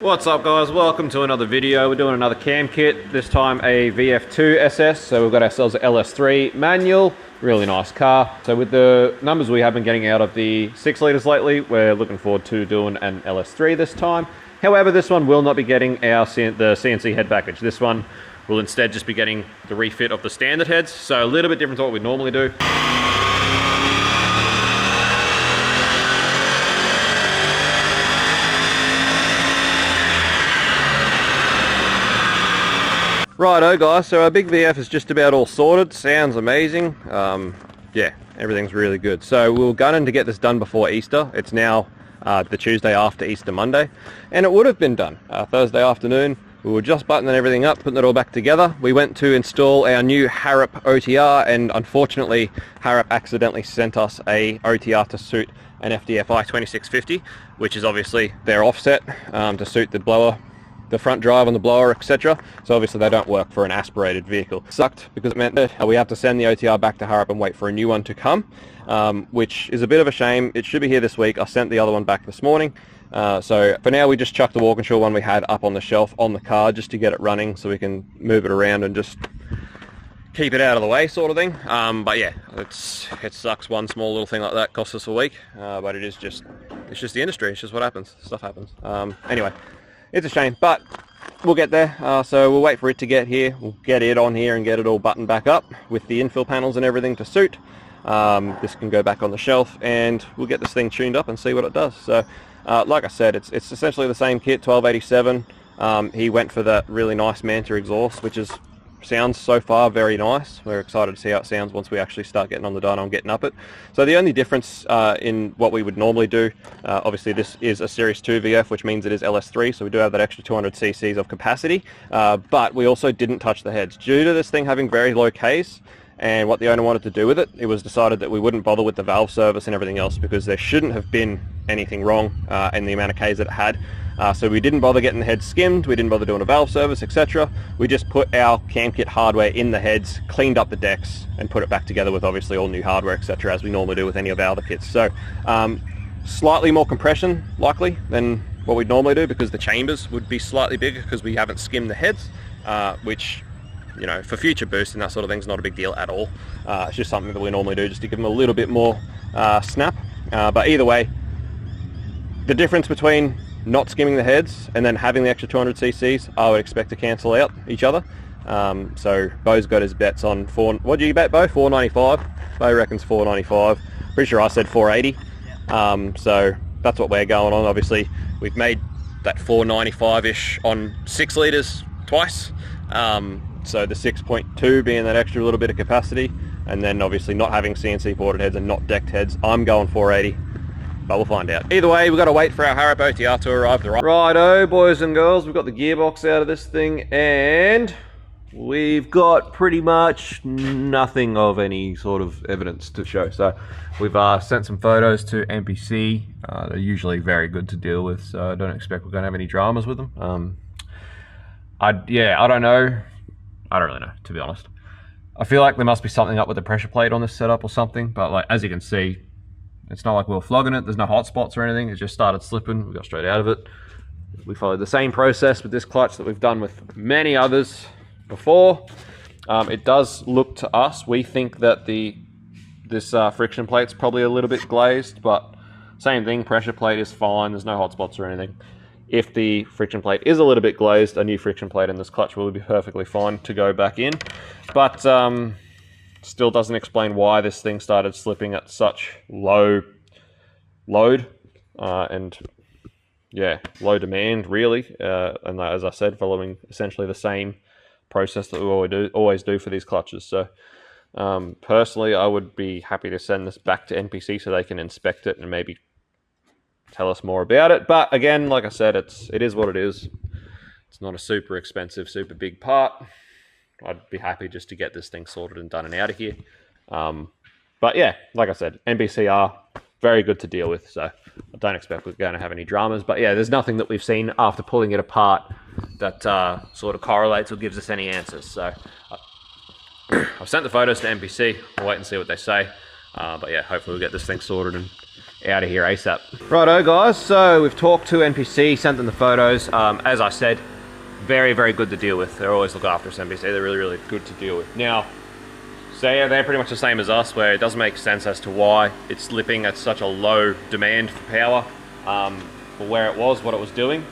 What's up guys, welcome to another video. We're doing another cam kit, this time a VF2 SS. So we've got ourselves an LS3 manual, really nice car. So with the numbers we have been getting out of the 6 litres lately, we're looking forward to doing an LS3 this time. However, this one will not be getting the CNC head package. This one will instead just be getting the refit of the standard heads. So a little bit different to what we normally do. Righto guys, so our big VF is just about all sorted, sounds amazing. Yeah, everything's really good. So we were gunning to get this done before Easter. It's now the Tuesday after Easter Monday, and it would have been done Thursday afternoon. We were just buttoning everything up, putting it all back together. We went to install our new Harrop OTR, and unfortunately Harrop accidentally sent us a OTR to suit an FDFI 2650, which is obviously their offset to suit the blower, the front drive on the blower, etc. So obviously they don't work for an aspirated vehicle. Sucked because it meant that we have to send the OTR back to Harrop and wait for a new one to come, which is a bit of a shame. It should be here this week. I sent the other one back this morning. So for now we just chucked the Walkinshaw one we had up on the shelf on the car just to get it running so we can move it around and just keep it out of the way, sort of thing. But yeah, it sucks. One small little thing like that costs us a week, but it's just the industry. It's just what happens. Stuff happens. Anyway, it's a shame, but we'll get there. So we'll wait for it to get here. We'll get it on here and get it all buttoned back up with the infill panels and everything to suit. This can go back on the shelf and we'll get this thing tuned up and see what it does. So like I said, it's essentially the same kit, 1287. He went for that really nice Manta exhaust, which sounds so far very nice. We're excited to see how it sounds once we actually start getting on the dyno and getting up it. So the only difference in what we would normally do, obviously this is a Series 2 VF, which means it is LS3, so we do have that extra 200 cc's of capacity, but we also didn't touch the heads. Due to this thing having very low Ks, and what the owner wanted to do with it, it was decided that we wouldn't bother with the valve service and everything else because there shouldn't have been anything wrong in the amount of Ks that it had. So we didn't bother getting the heads skimmed, we didn't bother doing a valve service, etc. We just put our cam kit hardware in the heads, cleaned up the decks, and put it back together with obviously all new hardware, etc., as we normally do with any of our other kits. So slightly more compression likely than what we'd normally do because the chambers would be slightly bigger because we haven't skimmed the heads, which, you know, for future boost and that sort of thing is not a big deal at all. It's just something that we normally do just to give them a little bit more snap. But either way, the difference between not skimming the heads and then having the extra 200 cc's, I would expect to cancel out each other. So Bo's got his bets on what do you bet, Bo? 495. Bo reckons 495. Pretty sure I said 480. So that's what we're going on. Obviously we've made that 495-ish on 6 litres twice. So the 6.2 being that extra little bit of capacity, and then obviously not having CNC ported heads and not decked heads, I'm going 480. But we'll find out. Either way, we've got to wait for our Harrop OTR to arrive. Righto, boys and girls, we've got the gearbox out of this thing, and we've got pretty much nothing of any sort of evidence to show. So we've sent some photos to NPC. They're usually very good to deal with, so I don't expect we're going to have any dramas with them. I don't know. I don't really know, to be honest. I feel like there must be something up with the pressure plate on this setup or something, but like as you can see, it's not like we were flogging it. There's no hot spots or anything. It just started slipping. We got straight out of it. We followed the same process with this clutch that we've done with many others before. It does look to us, we think that this friction plate's probably a little bit glazed, but same thing, pressure plate is fine. There's no hot spots or anything. If the friction plate is a little bit glazed, a new friction plate in this clutch will be perfectly fine to go back in. But still doesn't explain why this thing started slipping at such low load and yeah, low demand really. And as I said, following essentially the same process that we always do for these clutches. So personally, I would be happy to send this back to NPC so they can inspect it and maybe tell us more about it. But again, like I said, it is what it is. It's not a super expensive, super big part. I'd be happy just to get this thing sorted and done and out of here. But yeah, like I said, NBC are very good to deal with, so I don't expect we're going to have any dramas. But yeah, there's nothing that we've seen after pulling it apart that sort of correlates or gives us any answers. So I've sent the photos to NBC. We'll wait and see what they say. But yeah, hopefully we'll get this thing sorted and out of here ASAP. Righto guys, so we've talked to NPC, sent them the photos. As I said, very, very good to deal with. They're always look after us, NPC. They're really, really good to deal with. Now, so yeah, they're pretty much the same as us, where it doesn't make sense as to why it's slipping at such a low demand for power for where it was, what it was doing.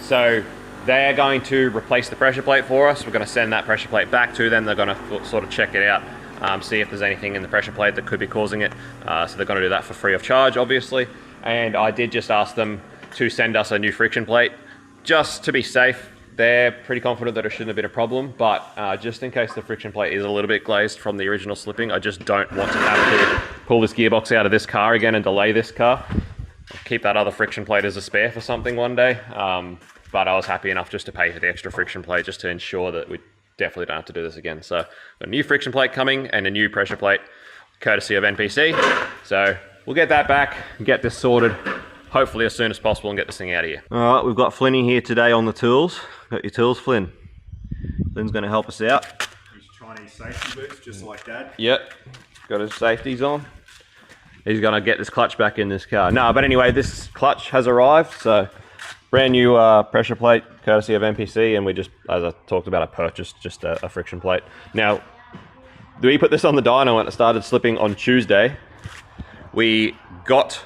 So they're going to replace the pressure plate for us. We're going to send that pressure plate back to them. They're going to sort of check it out, see if there's anything in the pressure plate that could be causing it. So they're going to do that for free of charge, obviously. And I did just ask them to send us a new friction plate, just to be safe. They're pretty confident that it shouldn't have been a problem, but just in case the friction plate is a little bit glazed from the original slipping, I just don't want to have to pull this gearbox out of this car again and delay this car. I'll keep that other friction plate as a spare for something one day, but I was happy enough just to pay for the extra friction plate just to ensure that we definitely don't have to do this again. So a new friction plate coming and a new pressure plate, courtesy of NPC. So we'll get that back and get this sorted, hopefully as soon as possible, and get this thing out of here. All right, we've got Flinny here today on the tools. Got your tools, Flynn. Flynn's going to help us out. His Chinese safety boots, just like Dad. Yep, got his safeties on. He's going to get this clutch back in this car. No, but anyway, this clutch has arrived. So brand new pressure plate, courtesy of NPC, and we just, as I talked about, I purchased just a friction plate. Now, we put this on the dyno and it started slipping on Tuesday. We got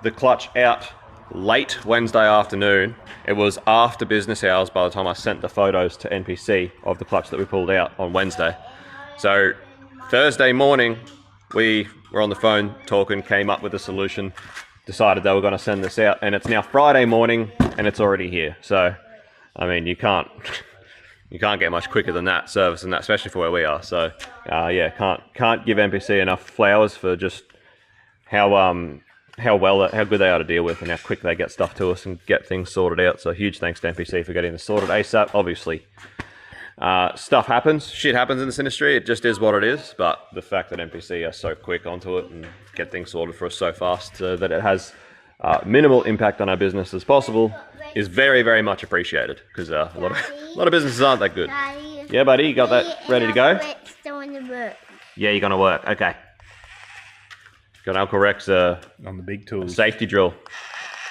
the clutch out late Wednesday afternoon. It was after business hours by the time I sent the photos to NPC of the clutch that we pulled out on Wednesday. So Thursday morning, we were on the phone talking, came up with a solution, decided they were going to send this out, and it's now Friday morning and it's already here. So, I mean, you can't get much quicker than that, service and that, especially for where we are. So, yeah, can't give NPC enough flowers for just how good they are to deal with and how quick they get stuff to us and get things sorted out. So huge thanks to NPC for getting this sorted ASAP. Obviously, stuff happens, shit happens in this industry. It just is what it is. But the fact that NPC are so quick onto it and get things sorted for us so fast so that it has minimal impact on our business as possible is very, very much appreciated, because a lot of businesses aren't that good. Daddy, yeah, buddy, you got that ready to go? Still in the work. Yeah, you're gonna work. Okay. Got Uncle Rex on the big tools. Safety drill.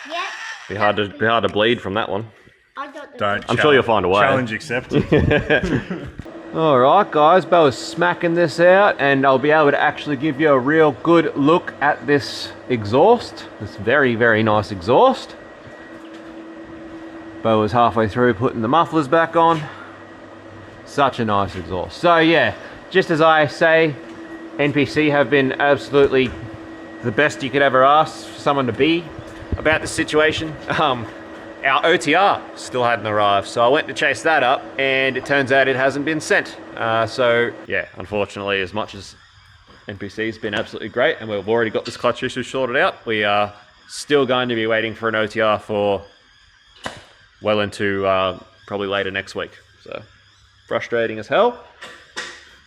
Yeah. Be hard to bleed from that one. I got the Don't. I'm sure you'll find a way. Challenge accepted. All right, guys. Bo is smacking this out, and I'll be able to actually give you a real good look at this exhaust. This very, very nice exhaust. Bo was halfway through putting the mufflers back on. Such a nice exhaust. So yeah, just as I say, NPC have been absolutely the best you could ever ask for someone to be about this situation. Our OTR still hadn't arrived, so I went to chase that up, and it turns out it hasn't been sent. So yeah, unfortunately, as much as NPC's been absolutely great, and we've already got this clutch issue sorted out, we are still going to be waiting for an OTR for well into probably later next week. So frustrating as hell.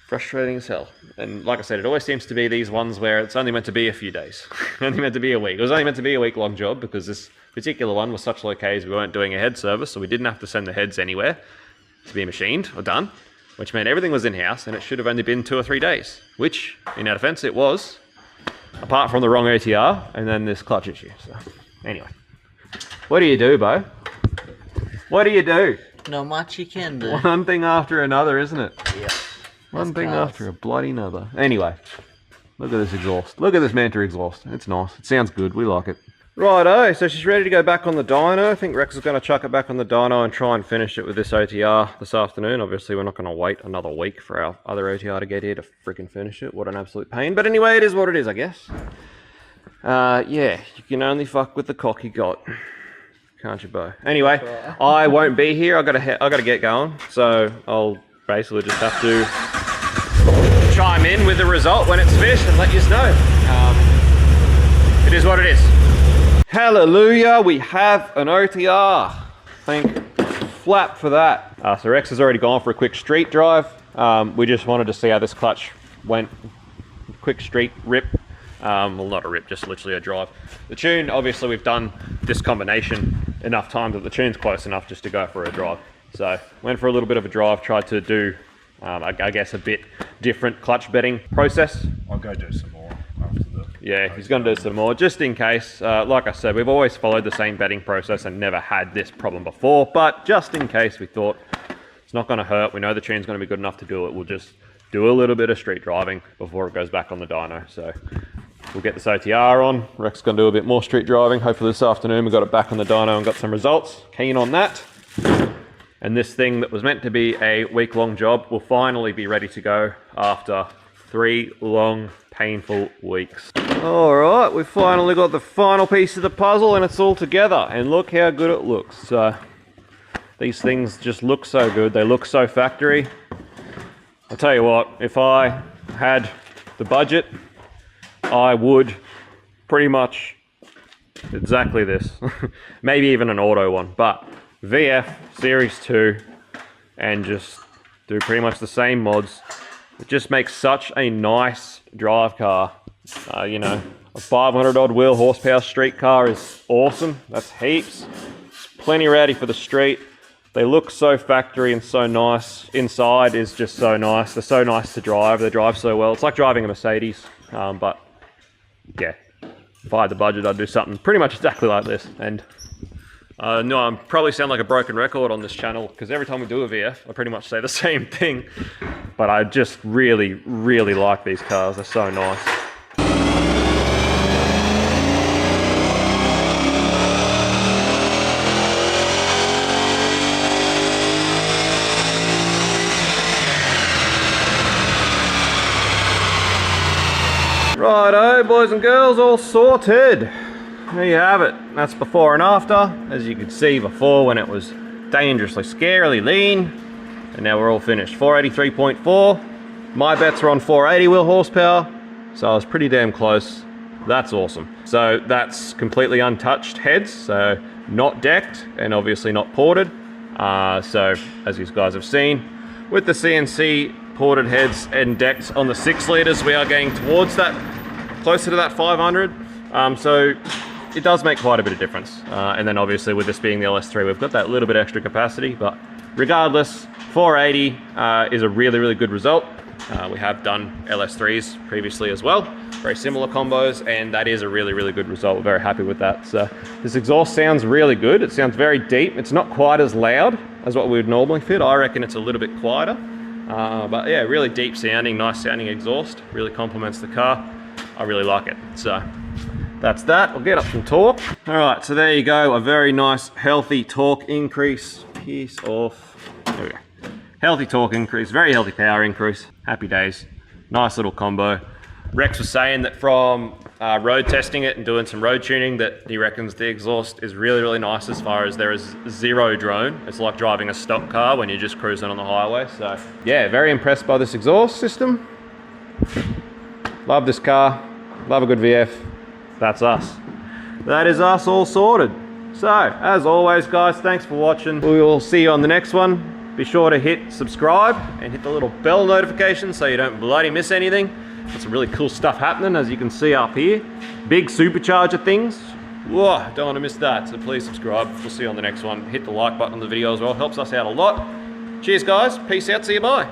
Frustrating as hell. And like I said, it always seems to be these ones where it's only meant to be a few days. Only meant to be a week. It was only meant to be a week-long job because this particular one was such low Ks, we weren't doing a head service, so we didn't have to send the heads anywhere to be machined or done, which meant everything was in-house, and it should have only been 2 or 3 days, which, in our defense, it was, apart from the wrong OTR and then this clutch issue. So, anyway. What do you do, Bo? What do you do? Not much you can do. One thing after another, isn't it? Yeah. One thing after a bloody another. Anyway, look at this exhaust. Look at this Manta exhaust. It's nice. It sounds good. We like it. Righto, so she's ready to go back on the dyno. I think Rex is going to chuck it back on the dyno and try and finish it with this OTR this afternoon. Obviously, we're not going to wait another week for our other OTR to get here to freaking finish it. What an absolute pain. But anyway, it is what it is, I guess. Yeah, you can only fuck with the cock you got. Can't you, Bo? Anyway, I won't be here. I gotta get going. So I'll basically just have to chime in with the result when it's finished and let you know. It is what it is. Hallelujah, we have an OTR. Thank flap for that. So Rex has already gone for a quick street drive. We just wanted to see how this clutch went. Quick street rip. Well, not a rip, just literally a drive. The tune, obviously we've done this combination enough times that the tune's close enough just to go for a drive. So went for a little bit of a drive, tried to do, I guess, a bit different clutch bedding process. I'll go do some more after the Yeah, he's going to do some more, just in case. Like I said, we've always followed the same bedding process and never had this problem before, but just in case, we thought it's not going to hurt. We know the tune's going to be good enough to do it. We'll just do a little bit of street driving before it goes back on the dyno. So we'll get this OTR on. Rex going to do a bit more street driving. Hopefully this afternoon we got it back on the dyno and got some results. Keen on that. And this thing that was meant to be a week-long job will finally be ready to go after 3 long, painful weeks. All right, we've finally got the final piece of the puzzle and it's all together. And look how good it looks. So these things just look so good. They look so factory. I'll tell you what, if I had the budget, I would pretty much exactly this. Maybe even an auto one, but VF Series 2 and just do pretty much the same mods. It just makes such a nice drive car. You know, a 500 odd wheel horsepower street car is awesome. That's heaps. It's plenty rowdy for the street. They look so factory and so nice. Inside is just so nice. They're so nice to drive. They drive so well. It's like driving a Mercedes, but yeah, if I had the budget, I'd do something pretty much exactly like this. And no, I probably sound like a broken record on this channel because every time we do a VF, I pretty much say the same thing. But I just really, really like these cars. They're so nice. Righto, boys and girls, all sorted. There you have it. That's before and after. As you could see before when it was dangerously, scarily lean. And now we're all finished. 483.4. My bets are on 480 wheel horsepower. So I was pretty damn close. That's awesome. So that's completely untouched heads. So not decked and obviously not ported. So as you guys have seen, with the CNC ported heads and decked on the 6 litres, we are getting towards that, closer to that 500. So it does make quite a bit of difference. And then obviously with this being the LS3, we've got that little bit extra capacity, but regardless, 480 is a really, really good result. We have done LS3s previously as well, very similar combos, and that is a really, really good result. We're very happy with that. So this exhaust sounds really good. It sounds very deep. It's not quite as loud as what we would normally fit. I reckon it's a little bit quieter. But yeah, really deep sounding, nice sounding exhaust. Really complements the car. I really like it. So that's that. We'll get up some torque. All right, so there you go. A very nice, healthy torque increase. Piece off. There we go. Healthy torque increase, very healthy power increase. Happy days. Nice little combo. Rex was saying that from road testing it and doing some road tuning that he reckons the exhaust is really, really nice as far as there is zero drone. It's like driving a stock car when you're just cruising on the highway. So yeah, very impressed by this exhaust system. Love this car. Love a good VF. That's us. That is us all sorted. So as always guys, thanks for watching. We will see you on the next one. Be sure to hit subscribe and hit the little bell notification so you don't bloody miss anything. Got some really cool stuff happening, as you can see up here. Big supercharger things. Whoa, don't want to miss that. So please subscribe. We'll see you on the next one. Hit the like button on the video as well. Helps us out a lot. Cheers guys. Peace out. See you. Bye.